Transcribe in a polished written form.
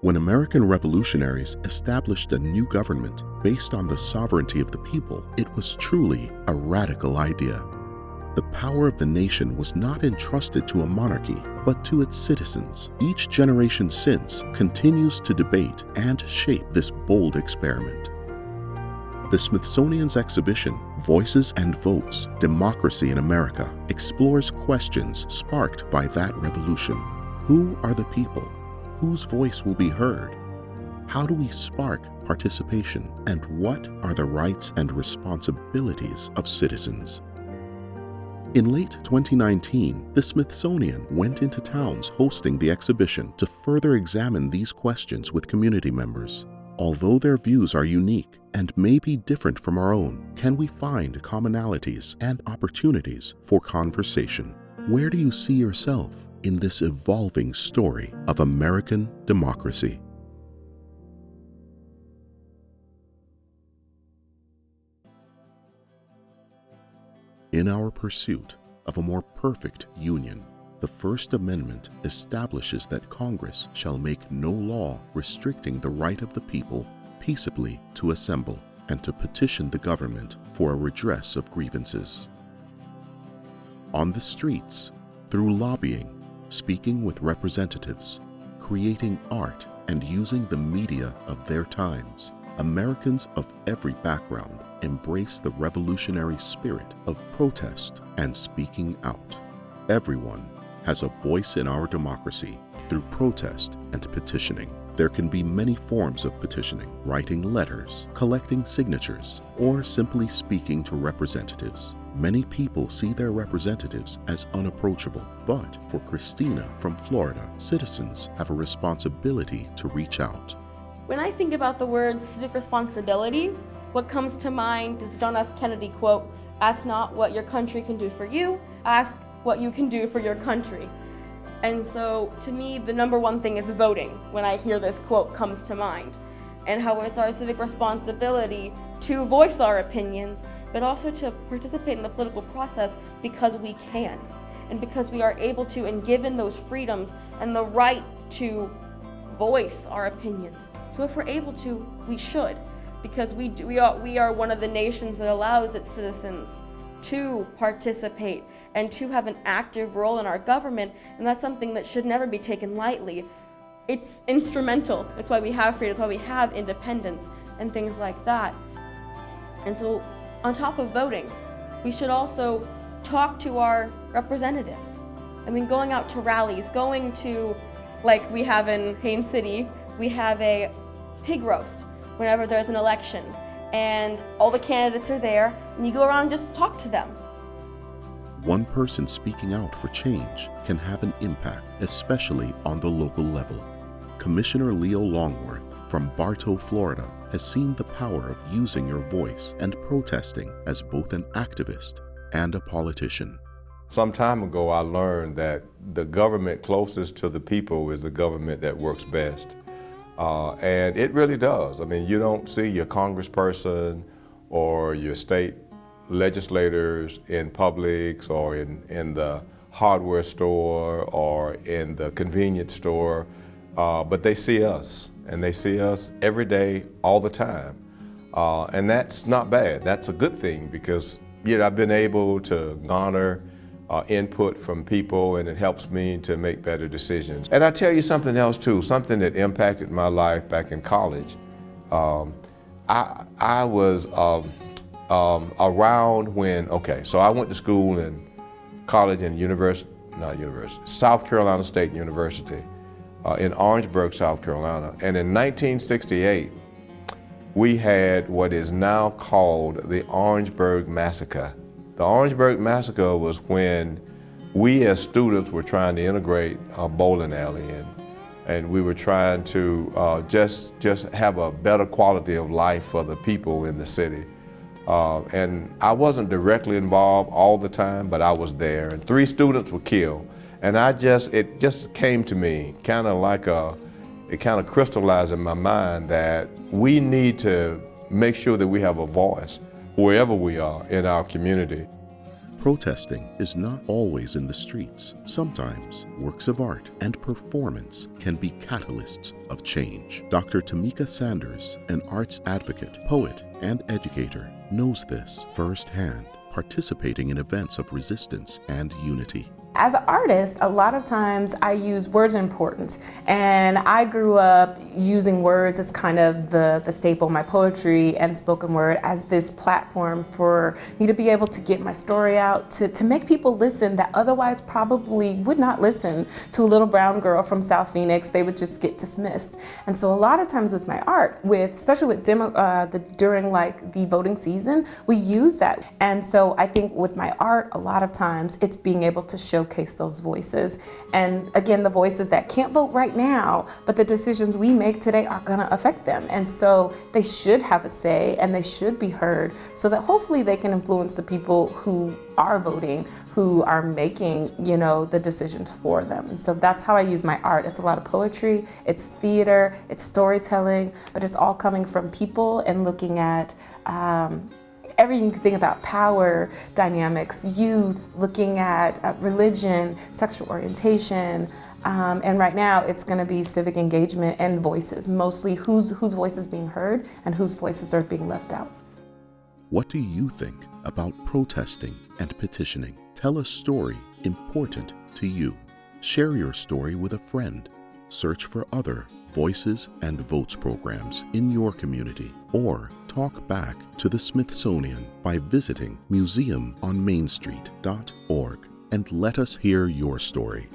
When American revolutionaries established a new government based on the sovereignty of the people, it was truly a radical idea. The power of the nation was not entrusted to a monarchy, but to its citizens. Each generation since continues to debate and shape this bold experiment. The Smithsonian's exhibition, Voices and Votes: Democracy in America, explores questions sparked by that revolution. Who are the people? Whose voice will be heard? How do we spark participation? And what are the rights and responsibilities of citizens? In late 2019, the Smithsonian went into towns hosting the exhibition to further examine these questions with community members. Although their views are unique and may be different from our own, can we find commonalities and opportunities for conversation? Where do you see yourself in this evolving story of American democracy? In our pursuit of a more perfect union, the First Amendment establishes that Congress shall make no law restricting the right of the people peaceably to assemble and to petition the government for a redress of grievances. On the streets, through lobbying, speaking with representatives, creating art, and using the media of their times, Americans of every background embrace the revolutionary spirit of protest and speaking out. Everyone has a voice in our democracy through protest and petitioning. There can be many forms of petitioning: writing letters, collecting signatures, or simply speaking to representatives. Many people see their representatives as unapproachable, but for Christina from Florida, citizens have a responsibility to reach out. When I think about the word civic responsibility, what comes to mind is the John F. Kennedy quote, "Ask not what your country can do for you, ask what you can do for your country." And so to me, the number one thing is voting when I hear this quote comes to mind, and how it's our civic responsibility to voice our opinions, but also to participate in the political process because we can, and because we are able to, and given those freedoms and the right to voice our opinions. So if we're able to, we should, because we are one of the nations that allows its citizens to participate and to have an active role in our government, and that's something that should never be taken lightly. It's instrumental. It's why we have freedom, it's why we have independence and things like that. And so on top of voting, we should also talk to our representatives. I mean, going out to rallies, going to, like we have in Haines City, we have a pig roast whenever there's an election, and all the candidates are there, and you go around and just talk to them. One person speaking out for change can have an impact, especially on the local level. Commissioner Leo Longworth from Bartow, Florida, has seen the power of using your voice and protesting as both an activist and a politician. Some time ago, I learned that the government closest to the people is the government that works best. And it really does. I mean, you don't see your congressperson or your state legislators in Publix or in the hardware store or in the convenience store, but they see us, and they see us every day, all the time. And that's not bad. That's a good thing, because I've been able to garner input from people, and it helps me to make better decisions. And I'll tell you something else too, something that impacted my life back in college. I was around when, so I went to school and college and South Carolina State University in Orangeburg, South Carolina. And in 1968, we had what is now called the Orangeburg Massacre. The Orangeburg Massacre was when we as students were trying to integrate a bowling alley, and we were trying to just have a better quality of life for the people in the city. And I wasn't directly involved all the time, but I was there, and 3 students were killed. And it just came to me, it kind of crystallized in my mind that we need to make sure that we have a voice wherever we are in our community. Protesting is not always in the streets. Sometimes works of art and performance can be catalysts of change. Dr. Tamika Sanders, an arts advocate, poet, and educator, knows this firsthand, participating in events of resistance and unity. As an artist, a lot of times I use words of importance, and I grew up using words as kind of the staple, my poetry and spoken word, as this platform for me to be able to get my story out, to make people listen that otherwise probably would not listen to a little brown girl from South Phoenix. They would just get dismissed. And so a lot of times with my art, especially with during like the voting season, we use that. And so I think with my art, a lot of times it's being able to showcase those voices. And again, the voices that can't vote right now, but the decisions we make today are gonna affect them. And so they should have a say and they should be heard so that hopefully they can influence the people who are voting, who are making, the decisions for them. And so that's how I use my art. It's a lot of poetry, it's theater, it's storytelling, but it's all coming from people and looking at everything you can think about: power dynamics, youth, looking at religion, sexual orientation, and right now it's going to be civic engagement and voices, mostly whose voice is being heard and whose voices are being left out. What do you think about protesting and petitioning? Tell a story important to you. Share your story with a friend. Search for other Voices and Votes programs in your community, or talk back to the Smithsonian by visiting museumonmainstreet.org and let us hear your story.